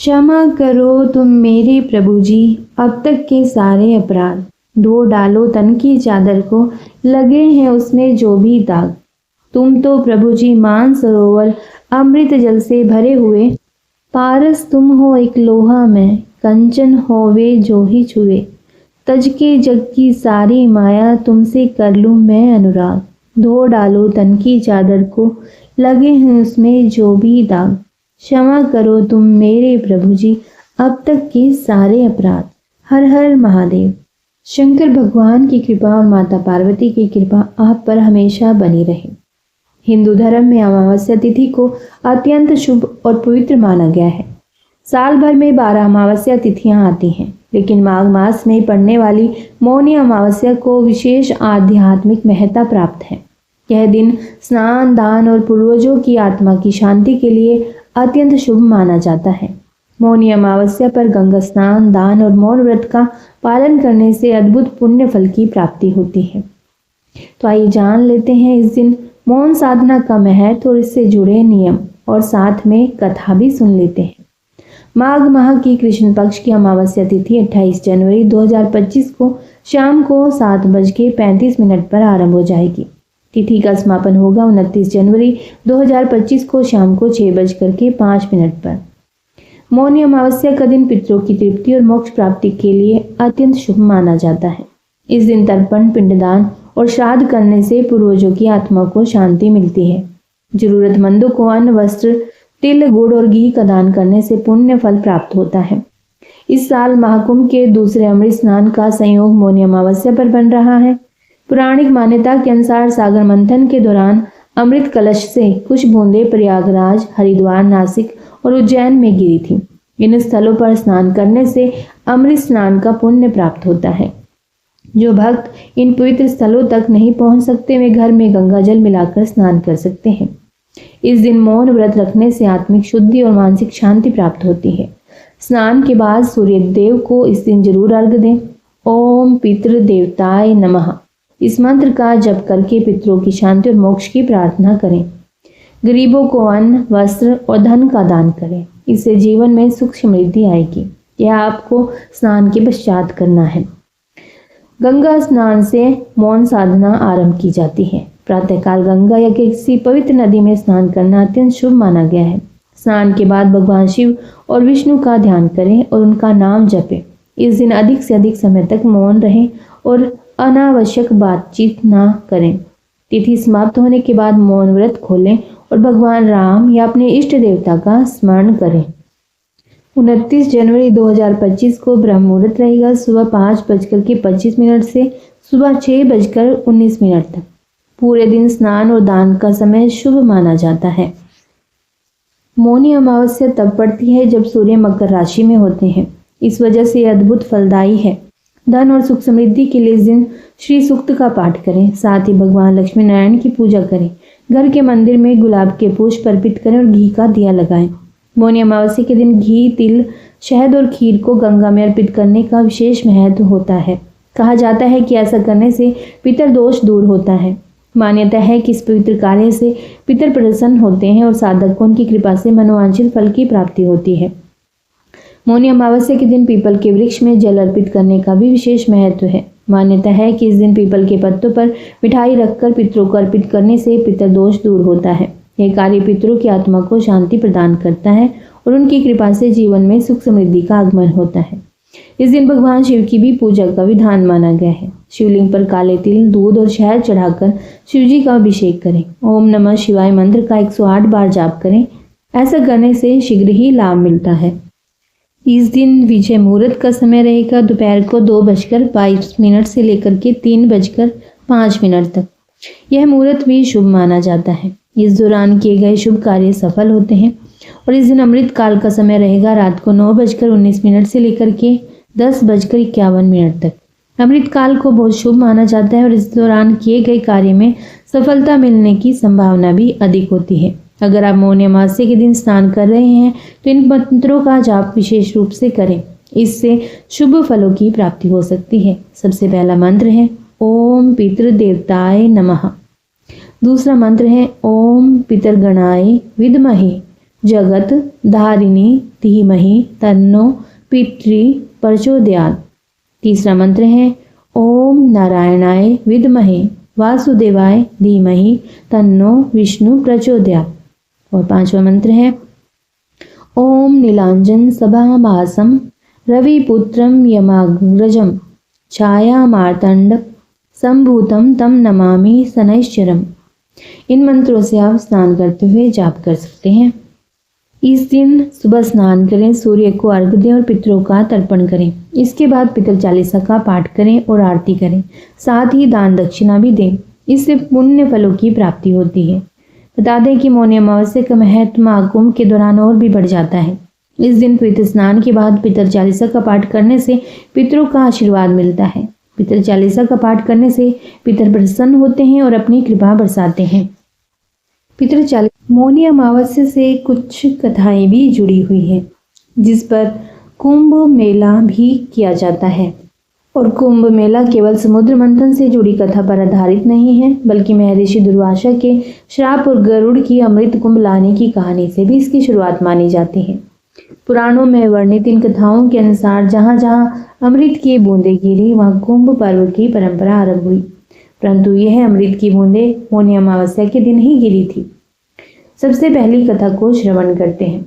क्षमा करो तुम मेरे प्रभु जी अब तक के सारे अपराध। धो डालो तन की चादर को, लगे हैं उसमें जो भी दाग। तुम तो प्रभु जी मान सरोवर अमृत जल से भरे हुए, पारस तुम हो एक लोहा में, कंचन हो वे जो ही छुए। तज के जग की सारी माया, तुमसे कर लूं मैं अनुराग। धो डालो तन की चादर को, लगे हैं उसमें जो भी दाग। क्षमा करो तुम मेरे प्रभु जी अब तक के सारे अपराध। हर हर महादेव। शंकर भगवान की कृपा और माता पार्वती की कृपा आप पर हमेशा बनी रहे। हिंदू धर्म में अमावस्या तिथि को अत्यंत शुभ और पवित्र माना गया है। साल भर में 12 अमावस्या तिथियां आती हैं, लेकिन माघ मास में पड़ने वाली मौनी अमावस्या को विशेष आध्यात्मिक महत्ता प्राप्त है। यह दिन स्नान, दान और पूर्वजों की आत्मा की शांति के लिए अत्यंत शुभ माना जाता है। मौनी अमावस्या पर गंगा स्नान, दान और मौन व्रत का पालन करने से अद्भुत पुण्य फल की प्राप्ति होती है। तो आइए जान लेते हैं इस दिन मौन साधना का महत्व और इससे जुड़े नियम, और साथ में कथा भी सुन लेते हैं। माघ माह की कृष्ण पक्ष की अमावस्या तिथि 28 जनवरी 2025 को शाम को 7:35 पर आरंभ हो जाएगी। तिथि का समापन होगा 29 जनवरी 2025 को शाम को 6:05 पर। मौनी अमावस्या का दिन पितरों की तृप्ति और मोक्ष प्राप्ति के लिए अत्यंत शुभ माना जाता है। इस दिन तर्पण, पिंडदान और श्राद्ध करने से पूर्वजों की आत्मा को शांति मिलती है। जरूरतमंदों को अन्न, वस्त्र, तिल, गुड़ और घी का दान करने से पुण्य फल प्राप्त होता है। इस साल महाकुंभ के दूसरे अमृत स्नान का संयोग मौनी अमावस्या पर बन रहा है। पौराणिक मान्यता के अनुसार सागर मंथन के दौरान अमृत कलश से कुछ बूंदें प्रयागराज, हरिद्वार, नासिक और उज्जैन में गिरी थी। इन स्थलों पर स्नान करने से अमृत स्नान का पुण्य प्राप्त होता है। जो भक्त इन पवित्र स्थलों तक नहीं पहुंच सकते, वे घर में गंगा जल मिलाकर स्नान कर सकते हैं। इस दिन मौन व्रत रखने से आत्मिक शुद्धि और मानसिक शांति प्राप्त होती है। स्नान के बाद सूर्य देव को इस दिन जरूर अर्घ्य दें। ओम पितृ देवताय नमः इस मंत्र का जप करके पितरों की शांति और मोक्ष की प्रार्थना करें। गरीबों को अन्न, वस्त्र और धन का दान करें। इससे जीवन में सुख समृद्धि आएगी। यह आपको स्नान के पश्चात करना है। गंगा स्नान से मौन साधना आरंभ की जाती है। प्रातःकाल गंगा या किसी पवित्र नदी में स्नान करना अत्यंत शुभ माना गया है। स्नान के बाद भगवान शिव और विष्णु का ध्यान करें और उनका नाम जपें। इस दिन अधिक से अधिक समय तक मौन रहें और अनावश्यक बातचीत ना करें। तिथि समाप्त होने के बाद मौन व्रत खोलें और भगवान राम या अपने इष्ट देवता का स्मरण करें। 29 जनवरी 2025 को ब्रह्म मुहूर्त रहेगा सुबह 5:25 से सुबह 6:19 तक। पूरे दिन स्नान और दान का समय शुभ माना जाता है। मौनी अमावस्या तब पड़ती है जब सूर्य मकर राशि में होते हैं। इस वजह से अद्भुत फलदायी है। धन और सुख समृद्धि के लिए इस दिन श्री सूक्त का पाठ करें। साथ ही भगवान लक्ष्मी नारायण की पूजा करें। घर के मंदिर में गुलाब के पुष्प अर्पित करें और घी का दिया लगाएं। मौनी अमावस्या के दिन घी, तिल, शहद और खीर को गंगा में अर्पित करने का विशेष महत्व होता है। कहा जाता है कि ऐसा करने से पितर दोष दूर होता है। मान्यता है कि इस पवित्र कार्य से पितर प्रसन्न होते हैं और साधक को उनकी कृपा से मनोवांछित फल की प्राप्ति होती है। मौनी अमावस्या के दिन पीपल के वृक्ष में जल अर्पित करने का भी विशेष महत्व है। मान्यता है कि इस दिन पीपल के पत्तों पर मिठाई रखकर पितरों को अर्पित करने से पितर दोष दूर होता है। यह कार्य पितरों की आत्मा को शांति प्रदान करता है और उनकी कृपा से जीवन में सुख समृद्धि का आगमन होता है। इस दिन भगवान शिव की भी पूजा का विधान माना गया है। शिवलिंग पर काले तिल, दूध और शहद चढ़ाकर शिवजी का अभिषेक करें। ओम नमः शिवाय मंत्र का 108 बार जाप करें। ऐसा करने से शीघ्र ही लाभ मिलता है। इस दिन विजय मुहूर्त का समय रहेगा दोपहर को 2:22 से लेकर के 3:05 तक। यह मुहूर्त भी शुभ माना जाता है। इस दौरान किए गए शुभ कार्य सफल होते हैं। और इस दिन अमृत काल का समय रहेगा रात को 9:19 से लेकर के 10:51 तक। अमृत काल को बहुत शुभ माना जाता है और इस दौरान किए गए कार्य में सफलता मिलने की संभावना भी अधिक होती है। अगर आप मौनी अमावस्या के दिन स्नान कर रहे हैं तो इन मंत्रों का जाप विशेष रूप से करें। इससे शुभ फलों की प्राप्ति हो सकती है। सबसे पहला मंत्र है ओम पितृ देवताय नमः। दूसरा मंत्र है ओम पितरगणाय विद्महे जगत धारिणी धीमहि तन्नो पितृ प्रचोदयात्। तीसरा मंत्र है ओम नारायणाय विद्महे वासुदेवाय धीमहि तन्नो विष्णु प्रचोदयात्। और पांचवा मंत्र है ओम नीलांजन सभामासम रविपुत्रम यमाग्रजम छाया मार्तंड संभूतम तम नमामि शनैश्चरम। इन मंत्रों से आप स्नान करते हुए जाप कर सकते हैं। इस दिन सुबह स्नान करें, सूर्य को अर्घ्य दें और पितरों का तर्पण करें। इसके बाद पितर चालीसा का पाठ करें और आरती करें, साथ ही दान दक्षिणा भी दें। इससे पुण्य फलों की प्राप्ति होती है। बता दें कि मौनी अमावस्या का महत्व महाकुंभ के दौरान और भी बढ़ जाता है। इस दिन पितर स्नान के बाद पितर चालीसा का पाठ करने से पितरों का आशीर्वाद मिलता है। पितर चालीसा का पाठ करने से पितर प्रसन्न होते हैं और अपनी कृपा बरसाते हैं। पितर चालीसा मौनी अमावस्या से कुछ कथाएं भी जुड़ी हुई हैं, जिस पर कुंभ मेला भी किया जाता है। और कुंभ मेला केवल समुद्र मंथन से जुड़ी कथा पर आधारित नहीं है, बल्कि महर्षि दुर्वासा के श्राप और गरुड़ की अमृत कुंभ लाने की कहानी से भी इसकी शुरुआत मानी जाती है। पुराणों में वर्णित इन कथाओं के अनुसार जहां जहां अमृत की बूंदें गिरी, वहां कुंभ पर्व की परंपरा आरंभ हुई। परंतु यह अमृत की बूंदें मौनी अमावस्या के दिन ही गिरी थी। सबसे पहली कथा को श्रवण करते हैं।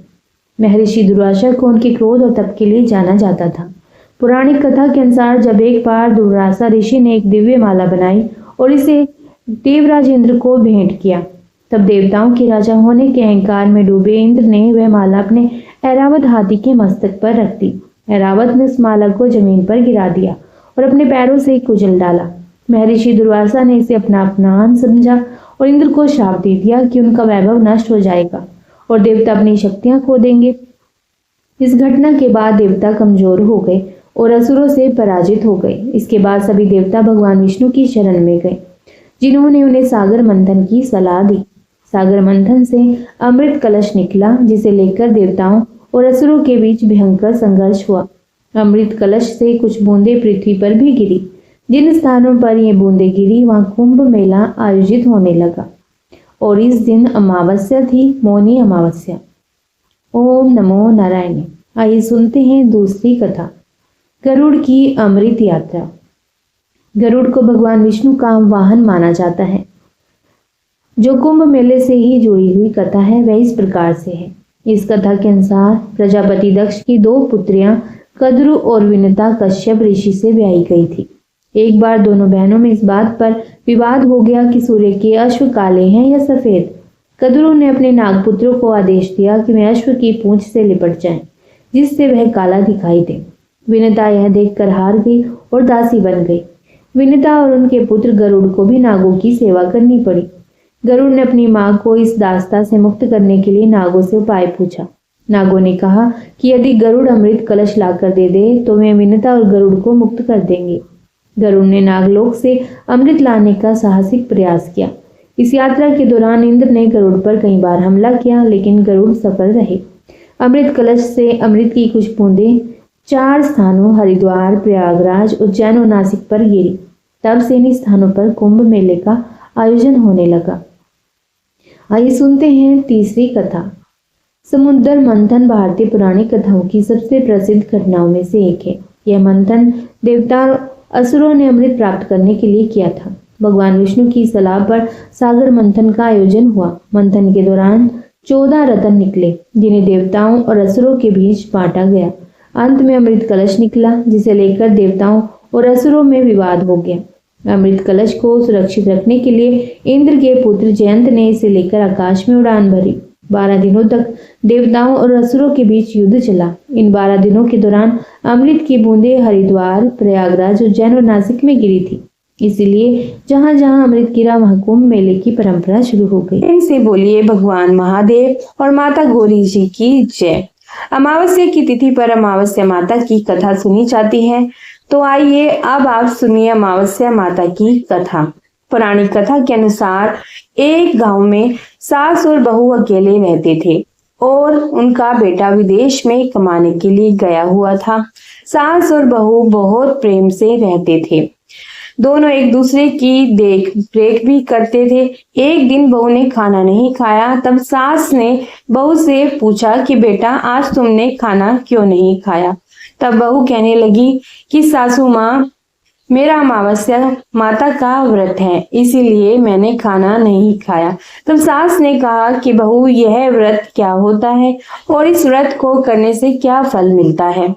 महर्षि दुर्वासा को उनके क्रोध और तप के लिए जाना जाता था। पौराणिक कथा के अनुसार जब एक बार दुर्वासा ऋषि ने एक दिव्य माला बनाई और इसे देवराज इंद्र को भेंट किया, तब देवताओं के राजा होने के अहंकार में डूबे इंद्र ने वह माला अपने ऐरावत हाथी के मस्तक पर रख दी। ऐरावत ने उस माला को जमीन पर गिरा दिया और अपने पैरों से कुचल डाला। महर्षि दुर्वासा ने इसे अपना अपमान समझा और इंद्र को श्राप दे दिया कि उनका वैभव नष्ट हो जाएगा और देवता अपनी शक्तियां खो देंगे। इस घटना के बाद देवता कमजोर हो गए और असुरों से पराजित हो गए। इसके बाद सभी देवता भगवान विष्णु की शरण में गए, जिन्होंने उन्हें सागर मंथन की सलाह दी। सागर मंथन से अमृत कलश निकला, जिसे लेकर देवताओं और असुरों के बीच भयंकर संघर्ष हुआ। अमृत कलश से कुछ बूंदें पृथ्वी पर भी गिरी। जिन स्थानों पर ये बूंदें गिरी, वहां कुंभ मेला आयोजित होने लगा और इस दिन अमावस्या थी, मौनी अमावस्या। ओम नमो नारायण। आइए सुनते हैं दूसरी कथा, गरुड़ की अमृत यात्रा। गरुड़ को भगवान विष्णु का वाहन माना जाता है। जो कुंभ मेले से ही जुड़ी हुई कथा है वह इस प्रकार से है। इस कथा के अनुसार प्रजापति दक्ष की दो पुत्रियां कद्रु और विनता कश्यप ऋषि से ब्याही गई थी। एक बार दोनों बहनों में इस बात पर विवाद हो गया कि सूर्य के अश्व काले हैं या सफेद। कद्रु ने अपने नागपुत्रों को आदेश दिया कि वे अश्व की पूंछ से लिपट जाएं, जिससे वह काला दिखाई दे। विनता यह देखकर हार गई और दासी बन गई। विनता और उनके पुत्र गरुड़ को भी नागों की सेवा करनी पड़ी। गरुड़ ने अपनी मां को इस दास्ता से मुक्त करने के लिए नागों से उपाय पूछा। नागों ने कहा कि यदि गरुड़ अमृत कलश लाकर दे दे तो वे विनता और गरुड़ को मुक्त कर देंगे। गरुड़ ने नागलोक से अमृत लाने का साहसिक प्रयास किया। इस यात्रा के दौरान इंद्र ने गरुड़ पर कई बार हमला किया, लेकिन गरुड़ सफल रहे। अमृत कलश से अमृत की कुछ बूंदें 4 स्थानों हरिद्वार, प्रयागराज, उज्जैन और नासिक पर गिरी। तब से इन स्थानों पर कुंभ मेले का आयोजन होने लगा। आइए सुनते हैं तीसरी कथा। समुद्र मंथन भारतीय पुराणिक कथाओं की सबसे प्रसिद्ध घटनाओं में से एक है। यह मंथन देवता और असुरों ने अमृत प्राप्त करने के लिए किया था। भगवान विष्णु की सलाह पर सागर मंथन का आयोजन हुआ। मंथन के दौरान 14 रत्न निकले, जिन्हें देवताओं और असुरों के बीच बांटा गया। अंत में अमृत कलश निकला, जिसे लेकर देवताओं और असुरों में विवाद हो गया। अमृत कलश को सुरक्षित रखने के लिए इंद्र के पुत्र जयंत ने इसे लेकर आकाश में उड़ान भरी। 12 दिनों तक देवताओं और असुरों के बीच युद्ध चला। इन 12 दिनों के दौरान अमृत की बूंदें हरिद्वार, प्रयागराज, उज्जैन और नासिक में गिरी थी। इसीलिए जहां जहां अमृत गिरा वहां कुंभ मेले की परंपरा शुरू हो गई। इनसे बोलिए भगवान महादेव और माता गौरी जी की जय। अमावस्या की तिथि पर अमावस्या माता की कथा सुनी जाती है, तो आइए अब आप सुनिए अमावस्या माता की कथा। पौराणिक कथा के अनुसार एक गांव में सास और बहू अकेले रहते थे और उनका बेटा विदेश में कमाने के लिए गया हुआ था। सास और बहू बहुत प्रेम से रहते थे। दोनों एक दूसरे की देख रेख भी करते थे। एक दिन बहू ने खाना नहीं खाया, तब सास ने बहू से पूछा कि बेटा आज तुमने खाना क्यों नहीं खाया। तब बहू कहने लगी कि सासू माँ, मेरा अमावस्या माता का व्रत है, इसीलिए मैंने खाना नहीं खाया। तब सास ने कहा कि बहू, यह व्रत क्या होता है और इस व्रत को करने से क्या फल मिलता है,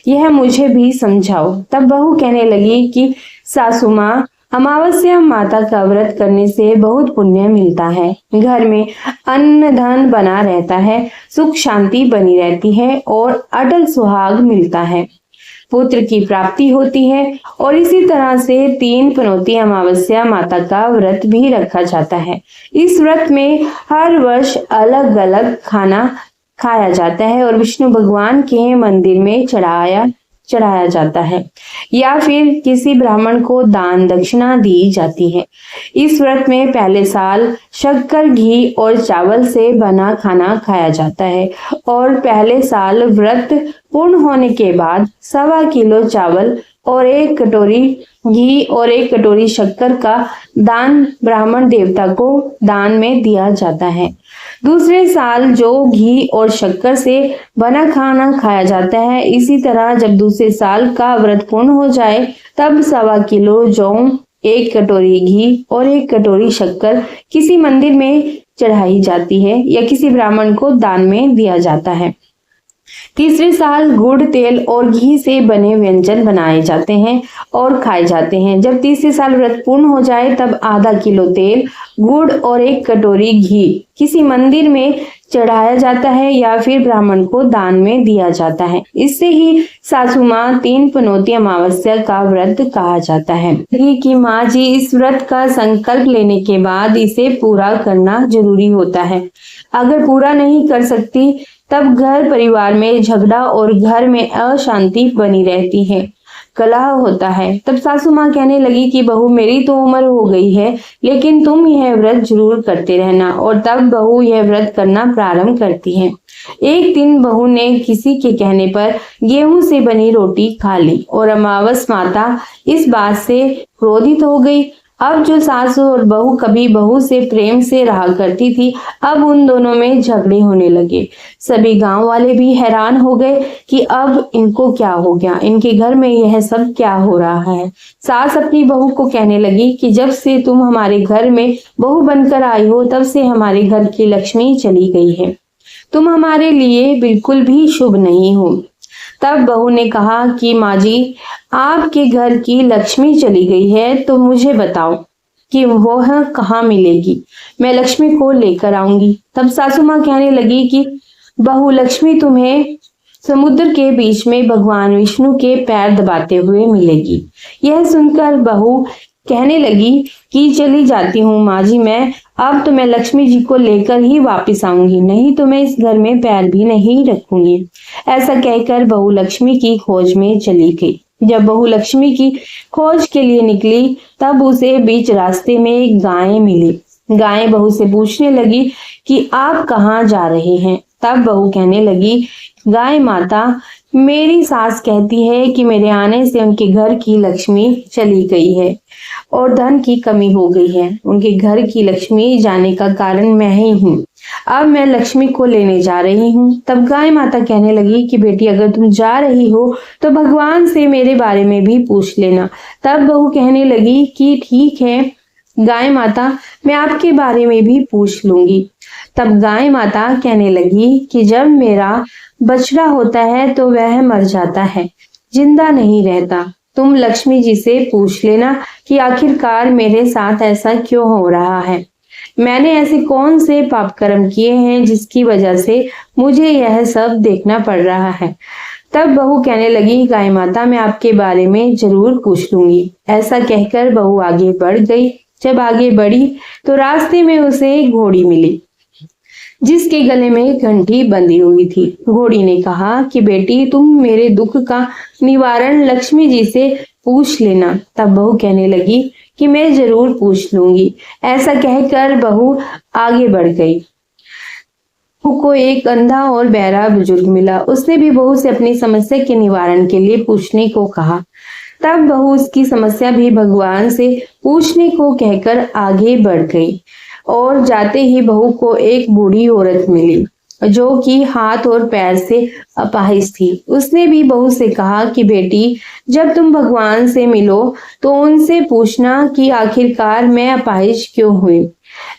यह मुझे भी समझाओ। तब बहू कहने लगी कि सासू माँ, अमावस्या माता का व्रत करने से बहुत पुण्य मिलता है, घर में अन्न धन बना रहता है, सुख शांति बनी रहती है और अटल सुहाग मिलता है, पुत्र की प्राप्ति होती है। और इसी तरह से 3 पनौती अमावस्या माता का व्रत भी रखा जाता है। इस व्रत में हर वर्ष अलग अलग खाना खाया जाता है और विष्णु भगवान के मंदिर में चढ़ाया जाता है या फिर किसी ब्राह्मण को दान दक्षिणा दी जाती है। इस व्रत में पहले साल शक्कर, घी और चावल से बना खाना खाया जाता है और पहले साल व्रत पूर्ण होने के बाद 1.25 किलो चावल और 1 कटोरी घी और 1 कटोरी शक्कर का दान ब्राह्मण देवता को दान में दिया जाता है। दूसरे साल जो घी और शक्कर से बना खाना खाया जाता है। इसी तरह जब दूसरे साल का व्रत पूर्ण हो जाए तब 1.25 किलो जौ, 1 कटोरी घी और 1 कटोरी शक्कर किसी मंदिर में चढ़ाई जाती है या किसी ब्राह्मण को दान में दिया जाता है। तीसरे साल गुड़, तेल और घी से बने व्यंजन बनाए जाते हैं और खाए जाते हैं। जब तीसरे साल व्रत पूर्ण हो जाए तब 0.5 किलो तेल, गुड़ और 1 कटोरी घी किसी मंदिर में चढ़ाया जाता है या फिर ब्राह्मण को दान में दिया जाता है। इससे ही सासू माँ 3 पनौती अमावस्या का व्रत कहा जाता है कि माँ जी, इस व्रत का संकल्प लेने के बाद इसे पूरा करना जरूरी होता है। अगर पूरा नहीं कर सकती तब घर परिवार में झगड़ा और घर में अशांति बनी रहती है, कलह होता है। तब सासू माँ कहने लगी कि बहू, मेरी तो उम्र हो गई है, लेकिन तुम यह व्रत जरूर करते रहना। और तब बहू यह व्रत करना प्रारंभ करती है। एक दिन बहू ने किसी के कहने पर गेहूं से बनी रोटी खा ली और अमावस माता इस बात से क्रोधित हो गई। अब जो सासू और बहू कभी बहू से प्रेम से रहा करती थी, अब उन दोनों में झगड़े होने लगे। सभी गांव वाले भी हैरान हो गए कि अब इनको क्या हो गया, इनके घर में यह सब क्या हो रहा है। सास अपनी बहू को कहने लगी कि जब से तुम हमारे घर में बहू बनकर आई हो तब से हमारे घर की लक्ष्मी चली गई है, तुम हमारे लिए बिल्कुल भी शुभ नहीं हो। तब बहू ने कहा कि माँ जी, आपके घर की लक्ष्मी चली गई है तो मुझे बताओ कि वह कहाँ मिलेगी, मैं लक्ष्मी को लेकर आऊंगी। तब सासू माँ कहने लगी कि बहू, लक्ष्मी तुम्हें समुद्र के बीच में भगवान विष्णु के पैर दबाते हुए मिलेगी। यह सुनकर बहू कहने लगी कि चली जाती हूँ माँ जी, अब तो मैं लक्ष्मी जी को लेकर ही वापस आऊंगी, नहीं तो मैं इस घर में पैर भी नहीं रखूंगी। ऐसा कहकर बहू लक्ष्मी की खोज में चली गई। जब बहू लक्ष्मी की खोज के लिए निकली तब उसे बीच रास्ते में एक गाय मिली। गाय बहू से पूछने लगी कि आप कहाँ जा रहे हैं। तब बहू कहने लगी, गाय माता, मेरी सास कहती है कि मेरे आने से उनके घर की लक्ष्मी चली गई है और धन की कमी हो गई है। उनके घर की लक्ष्मी जाने का कारण मैं ही हूँ। अब मैं लक्ष्मी को लेने जा रही हूँ। तब गाय माता कहने लगी कि बेटी, अगर तुम जा रही हो तो भगवान से मेरे बारे में भी पूछ लेना। तब बहू कहने लगी कि ठीक है गाय माता, मैं आपके बारे में भी पूछ लूंगी। तब गाय माता कहने लगी कि जब मेरा बछड़ा होता है तो वह मर जाता है, जिंदा नहीं रहता। तुम लक्ष्मी जी से पूछ लेना कि आखिरकार मेरे साथ ऐसा क्यों हो रहा है, मैंने ऐसे कौन से पाप कर्म किए हैं जिसकी वजह से मुझे यह सब देखना पड़ रहा है। तब बहू कहने लगी, गाय माता, मैं आपके बारे में जरूर पूछ लूंगी। ऐसा कहकर बहू आगे बढ़ गई। जब आगे बढ़ी तो रास्ते में उसे एक घोड़ी मिली जिसके गले में घंटी बंधी हुई थी। घोड़ी ने कहा कि बेटी, तुम मेरे दुख का निवारण लक्ष्मी जी से पूछ लेना। तब बहू कहने लगी कि मैं जरूर पूछ लूंगी। ऐसा कहकर बहू आगे बढ़ गई। बहू को एक अंधा और बहरा बुजुर्ग मिला। उसने भी बहू से अपनी समस्या के निवारण के लिए पूछने को कहा। तब बहू उसकी समस्या भी भगवान से पूछने को कहकर आगे बढ़ गई और जाते ही बहू को एक बूढ़ी औरत मिली जो कि हाथ और पैर से अपाहिज थी। उसने भी बहू से कहा कि बेटी, जब तुम भगवान से मिलो तो उनसे पूछना कि आखिरकार मैं अपाहिज क्यों हुई,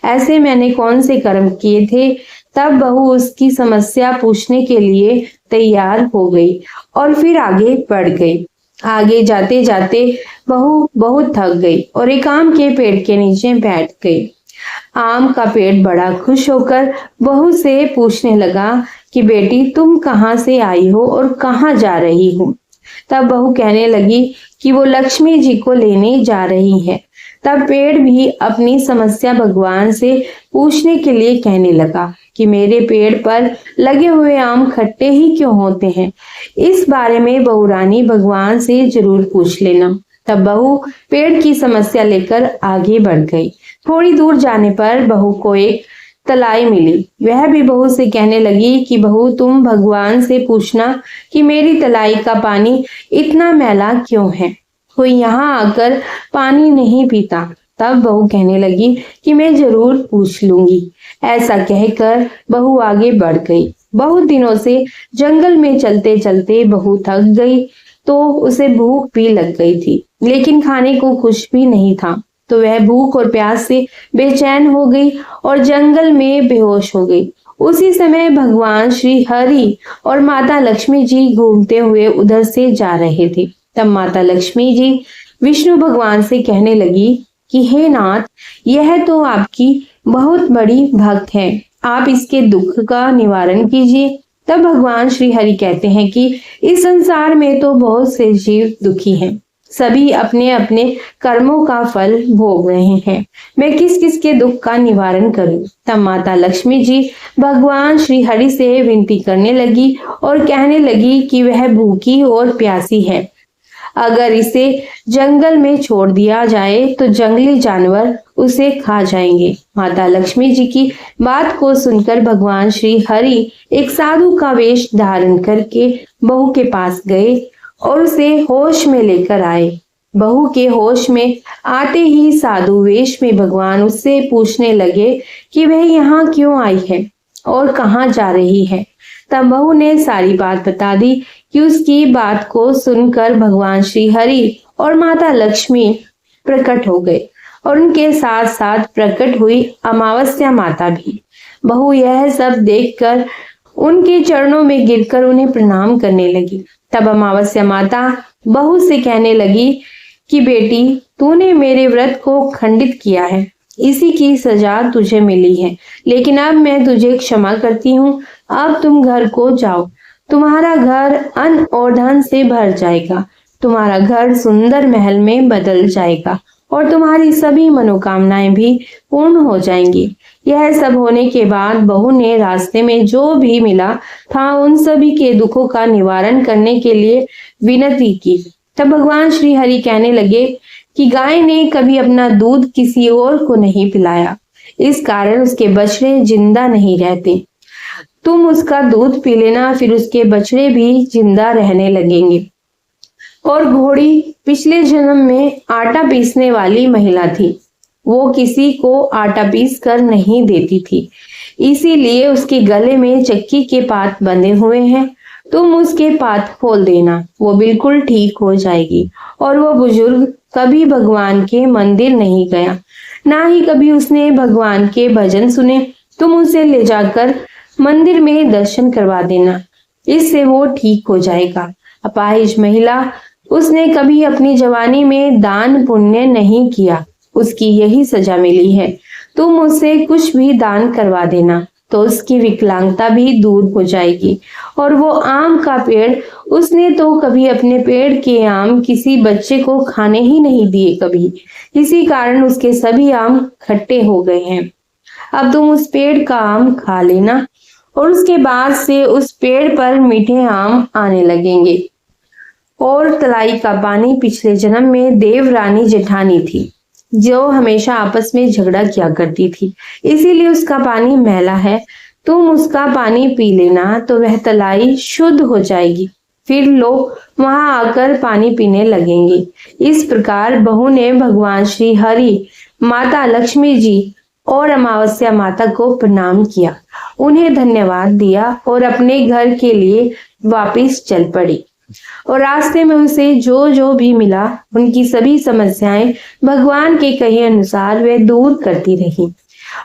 ऐसे मैंने कौन से कर्म किए थे। तब बहू उसकी समस्या पूछने के लिए तैयार हो गई और फिर आगे बढ़ गई। आगे जाते जाते बहू बहुत थक गई और एक आम के पेड़ के नीचे बैठ गई। आम का पेड़ बड़ा खुश होकर बहू से पूछने लगा कि बेटी, तुम कहाँ से आई हो और कहाँ जा रही हो। तब बहू कहने लगी कि वो लक्ष्मी जी को लेने जा रही है। तब पेड़ भी अपनी समस्या भगवान से पूछने के लिए कहने लगा कि मेरे पेड़ पर लगे हुए आम खट्टे ही क्यों होते हैं, इस बारे में बहू रानी भगवान से जरूर पूछ लेना। तब बहू पेड़ की समस्या लेकर आगे बढ़ गई। थोड़ी दूर जाने पर बहू को एक तलाई मिली। वह भी बहू से कहने लगी कि बहू, तुम भगवान से पूछना कि मेरी तलाई का पानी इतना मैला क्यों है, कोई यहाँ आकर पानी नहीं पीता। तब बहू कहने लगी कि मैं जरूर पूछ लूंगी। ऐसा कहकर बहू आगे बढ़ गई। बहुत दिनों से जंगल में चलते चलते बहू थक गई तो उसे भूख भी लग गई थी, लेकिन खाने को कुछ भी नहीं था। तो वह भूख और प्यास से बेचैन हो गई और जंगल में बेहोश हो गई। उसी समय भगवान श्री हरि और माता लक्ष्मी जी घूमते हुए उधर से जा रहे थे। तब माता लक्ष्मी जी विष्णु भगवान से कहने लगी कि हे नाथ, यह तो आपकी बहुत बड़ी भक्त है, आप इसके दुख का निवारण कीजिए। तब भगवान श्री हरि कहते हैं कि इस संसार में तो बहुत से जीव दुखी हैं, सभी अपने अपने कर्मों का फल भोग रहे हैं, मैं किस किस के दुख का निवारण करूं। तब माता लक्ष्मी जी भगवान श्री हरि से विनती करने लगी और कहने लगी कि वह भूखी और प्यासी है, अगर इसे जंगल में छोड़ दिया जाए तो जंगली जानवर उसे खा जाएंगे। माता लक्ष्मी जी की बात को सुनकर भगवान श्री हरि एक साधु का वेश धारण करके बहू के पास गए और उसे होश में लेकर आए। बहू के होश में आते ही साधु वेश में भगवान उससे पूछने लगे कि वह यहाँ क्यों आई है और कहाँ जा रही है। तब बहू ने सारी बात बता दी कि उसकी बात को सुनकर भगवान श्री हरि और माता लक्ष्मी प्रकट हो गए और उनके साथ साथ प्रकट हुई अमावस्या माता भी। बहू यह सब देखकर उनके चरणों में गिरकर उन्हें प्रणाम करने लगी। तब अमावस्या माता बहू से कहने लगी कि बेटी, तूने मेरे व्रत को खंडित किया है, इसी की सजा तुझे मिली है, लेकिन अब मैं तुझे क्षमा करती हूँ। अब तुम घर को जाओ, तुम्हारा घर अन्न और धन से भर जाएगा, तुम्हारा घर सुंदर महल में बदल जाएगा और तुम्हारी सभी मनोकामनाएं भी पूर्ण हो जाएंगी। यह सब होने के बाद बहू ने रास्ते में जो भी मिला था उन सभी के दुखों का निवारण करने के लिए विनती की। तब भगवान श्री हरि कहने लगे कि गाय ने कभी अपना दूध किसी और को नहीं पिलाया, इस कारण उसके बछड़े जिंदा नहीं रहते। तुम उसका दूध पी लेना, फिर उसके बछड़े भी जिंदा रहने लगेंगे। और घोड़ी पिछले जन्म में आटा पीसने वाली महिला थी, वो किसी को आटा पीस कर नहीं देती थी, इसीलिए उसके गले में चक्की के पात बंधे हुए हैं। तुम उसके पात खोल देना, वो बिल्कुल ठीक हो जाएगी। और वो बुजुर्ग कभी भगवान के मंदिर नहीं गया, ना ही कभी उसने भगवान के भजन सुने। तुम उसे ले जाकर मंदिर में दर्शन करवा देना, इससे वो ठीक हो जाएगा। अपाहिज महिला, उसने कभी अपनी जवानी में दान पुण्य नहीं किया, उसकी यही सजा मिली है। तुम उससे कुछ भी दान करवा देना तो उसकी विकलांगता भी दूर हो जाएगी। और वो आम का पेड़, उसने तो कभी अपने पेड़ के आम किसी बच्चे को खाने ही नहीं दिए कभी, इसी कारण उसके सभी आम खट्टे हो गए हैं। अब तुम उस पेड़ का आम खा लेना और उसके बाद से उस पेड़ पर मीठे आम आने लगेंगे। और तलाई का पानी पिछले जन्म में देवरानी जेठानी थी, जो हमेशा आपस में झगड़ा किया करती थी, इसीलिए उसका पानी मैला है। तुम उसका पानी पी लेना तो वह तलाई शुद्ध हो जाएगी। फिर लोग वहां आकर पानी पीने लगेंगे। इस प्रकार बहू ने भगवान श्री हरि, माता लक्ष्मी जी और अमावस्या माता को प्रणाम किया, उन्हें धन्यवाद दिया और अपने घर के लिए वापस चल पड़ी। और रास्ते में उसे जो जो भी मिला उनकी सभी समस्याएं भगवान के कहे अनुसार वे दूर करती रही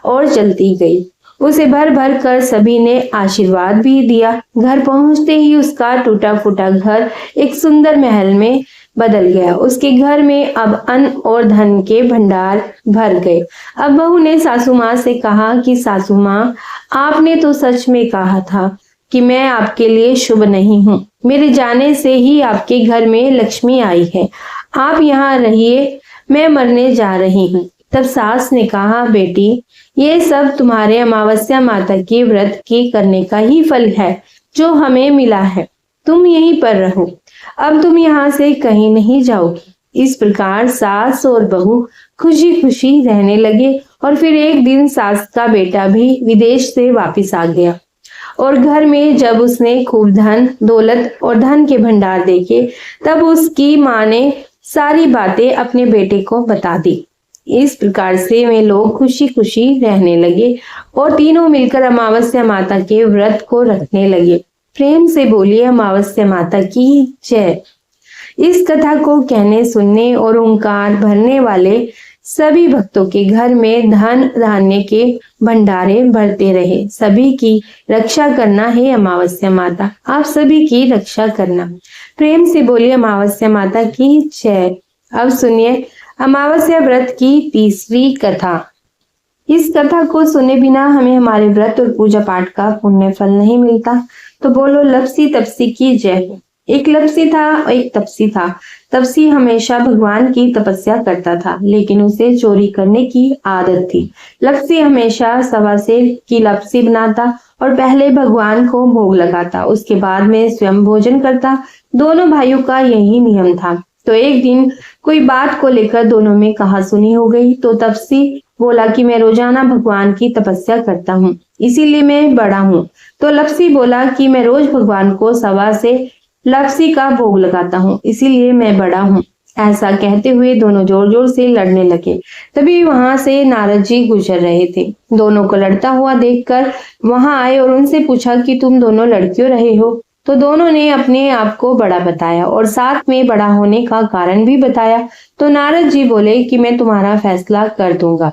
और चलती गई। उसे भर भर कर सभी ने आशीर्वाद भी दिया। घर पहुंचते ही उसका टूटा फूटा घर एक सुंदर महल में बदल गया। उसके घर में अब अन्न और धन के भंडार भर गए। अब बहू ने सासू माँ से कहा कि सासू माँ, आपने तो सच में कहा था कि मैं आपके लिए शुभ नहीं हूँ। मेरे जाने से ही आपके घर में लक्ष्मी आई है। आप यहाँ रहिए, मैं मरने जा रही हूँ। तब सास ने कहा, बेटी, ये सब तुम्हारे अमावस्या माता के व्रत के करने का ही फल है जो हमें मिला है। तुम यहीं पर रहो, अब तुम यहाँ से कहीं नहीं जाओगी। इस प्रकार सास और बहू खुशी खुशी रहने लगे। और फिर एक दिन सास का बेटा भी विदेश से वापस आ गया और घर में जब उसने खूब धन दौलत और धन के भंडार देखे, तब उसकी माँ ने सारी बातें अपने बेटे को बता दी। इस प्रकार से वे लोग खुशी खुशी रहने लगे और तीनों मिलकर अमावस्या माता के व्रत को रखने लगे। प्रेम से बोलिए अमावस्या माता की जय। इस कथा को कहने, सुनने और ओंकार भरने वाले सभी भक्तों के घर में धन धान्य के भंडारे भरते रहे। सभी की रक्षा करना है अमावस्या माता, आप सभी की रक्षा करना। प्रेम से बोलिए अमावस्या माता की जय। अब सुनिए अमावस्या व्रत की तीसरी कथा। इस कथा को सुने बिना हमें हमारे व्रत और पूजा पाठ का पुण्य फल नहीं मिलता। तो बोलो लपसी तपसी की जय। एक लपसी था और एक तपसी था। तपसी हमेशा भगवान की तपस्या करता था, लेकिन उसे चोरी करने की आदत थी। लपसी हमेशा सवा सेर की लपसी बनाता और पहले भगवान को भोग लगाता, उसके बाद में स्वयं भोजन करता। दोनों भाइयों का यही नियम था। तो एक दिन कोई बात को लेकर दोनों में कहासुनी हो गई। तो तपसी बोला कि मैं रोजाना भगवान की तपस्या करता हूँ, इसीलिए मैं बड़ा हूँ। तो लपसी बोला कि मैं रोज भगवान को सवा से लपसी का भोग लगाता हूँ, इसीलिए मैं बड़ा हूँ। ऐसा कहते हुए दोनों जोर जोर से लड़ने लगे। तभी वहां से नारद जी गुजर रहे थे। दोनों को लड़ता हुआ देखकर वहां आए और उनसे पूछा कि तुम दोनों लड़ क्यों रहे हो। तो दोनों ने अपने आप को बड़ा बताया और साथ में बड़ा होने का कारण भी बताया। तो नारद जी बोले कि मैं तुम्हारा फैसला कर दूंगा,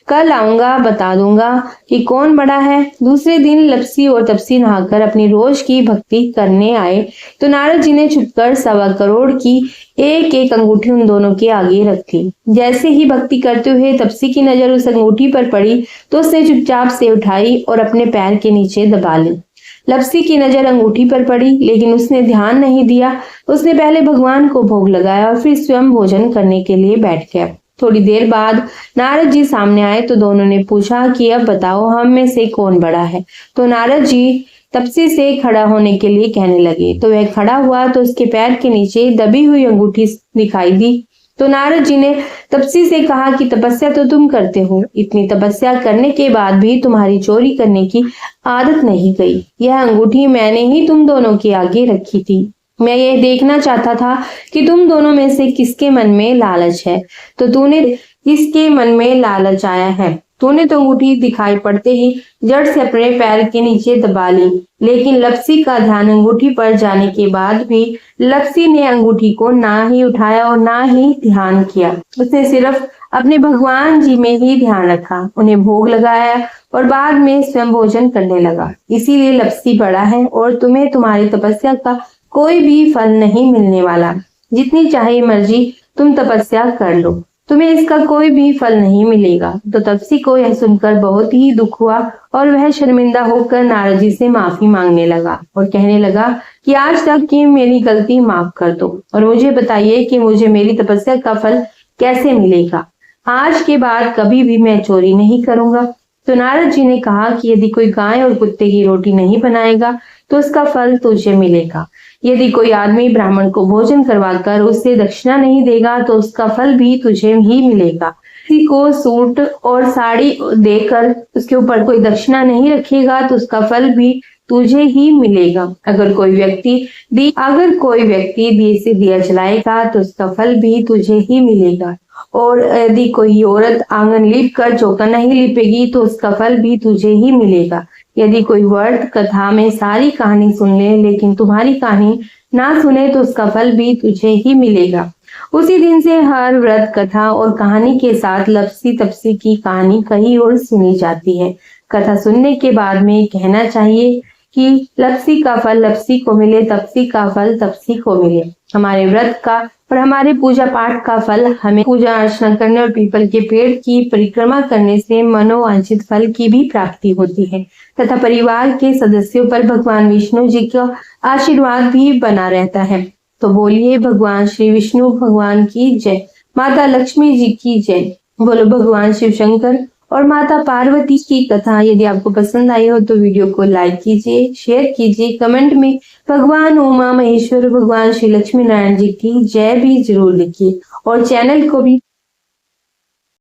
कल आऊंगा, बता दूंगा कि कौन बड़ा है। दूसरे दिन लपसी और तपसी नहाकर अपनी रोज की भक्ति करने आए। तो नारद जी ने छुपकर 1.25 करोड़ की एक एक अंगूठी उन दोनों के आगे रख दी। जैसे ही भक्ति करते हुए तपसी की नजर उस अंगूठी पर पड़ी तो उसने चुपचाप से उठाई और अपने पैर के नीचे दबा ली। लपसी की नजर अंगूठी पर पड़ी, लेकिन उसने ध्यान नहीं दिया। उसने पहले भगवान को भोग लगाया और फिर स्वयं भोजन करने के लिए बैठ गया। थोड़ी देर बाद नारद जी सामने आए तो दोनों ने पूछा कि अब बताओ हम में से कौन बड़ा है। तो नारद जी तपसी से खड़ा होने के लिए कहने लगे। तो वह खड़ा हुआ तो उसके पैर के नीचे दबी हुई अंगूठी दिखाई दी। तो नारद जी ने तपसी से कहा कि तपस्या तो तुम करते हो, इतनी तपस्या करने के बाद भी तुम्हारी चोरी करने की आदत नहीं गई। यह अंगूठी मैंने ही तुम दोनों के आगे रखी थी। मैं यह देखना चाहता था कि तुम दोनों में से किसके मन में लालच है। तो तूने किसके मन में लालच आया है। तूने तो अंगूठी दिखाई पड़ते ही जड़ से अपने पैर के नीचे दबा ली। लेकिन लपसी का ध्यान अंगूठी पर जाने के बाद भी लपसी ने अंगूठी को ना ही उठाया और ना ही ध्यान किया। उसने सिर्फ अपने भगवान जी में ही ध्यान रखा, उन्हें भोग लगाया और बाद में स्वयं भोजन करने लगा। इसीलिए लपसी बड़ा है और तुम्हें तुम्हारी तपस्या का कोई भी फल नहीं मिलने वाला। जितनी चाहे मर्जी तुम तपस्या कर लो, तुम्हें इसका कोई भी फल नहीं मिलेगा। तो तपसी को यह सुनकर बहुत ही दुख हुआ और वह शर्मिंदा होकर नारद जी से माफी मांगने लगा और कहने लगा कि आज तक की मेरी गलती माफ कर दो और मुझे बताइए कि मुझे मेरी तपस्या का फल कैसे मिलेगा। आज के बाद कभी भी मैं चोरी नहीं करूंगा। तो नारद जी ने कहा कि यदि कोई गाय और कुत्ते की रोटी नहीं बनाएगा तो उसका फल तुझे मिलेगा। यदि कोई आदमी ब्राह्मण को भोजन करवाकर उससे दक्षिणा नहीं देगा तो उसका फल भी तुझे ही मिलेगा। किसी को सूट और साड़ी देकर उसके ऊपर कोई दक्षिणा नहीं रखेगा तो उसका फल भी तुझे ही मिलेगा। अगर कोई व्यक्ति दिए से दिया जलाएगा तो उसका फल भी तुझे ही मिलेगा। और यदि कोई औरत आंगन लीप कर चौका नहीं लिपेगी तो उसका फल भी तुझे ही मिलेगा। यदि कोई वर्त कथा में सारी कहानी सुन ले लेकिन तुम्हारी कहानी ना सुने तो उसका फल भी तुझे ही मिलेगा। उसी दिन से हर व्रत कथा और कहानी के साथ लपसी तपसी की कहानी कहीं और सुनी जाती है। कथा सुनने के बाद में कहना चाहिए कि लपसी का फल लपसी को मिले, तपसी का फल तपसी को मिले। हमारे व्रत का और हमारे पूजा पाठ का फल हमें पूजा अर्चना करने और पीपल के पेड़ की परिक्रमा करने से मनोवांछित फल की भी प्राप्ति होती है तथा परिवार के सदस्यों पर भगवान विष्णु जी का आशीर्वाद भी बना रहता है। तो बोलिए भगवान श्री विष्णु भगवान की जय, माता लक्ष्मी जी की जय। बोलो भगवान शिव शंकर और माता पार्वती की कथा यदि आपको पसंद आई हो तो वीडियो को लाइक कीजिए, शेयर कीजिए, कमेंट में भगवान उमा महेश्वर भगवान श्री लक्ष्मी नारायण जी की जय भी जरूर लिखिए और चैनल को भी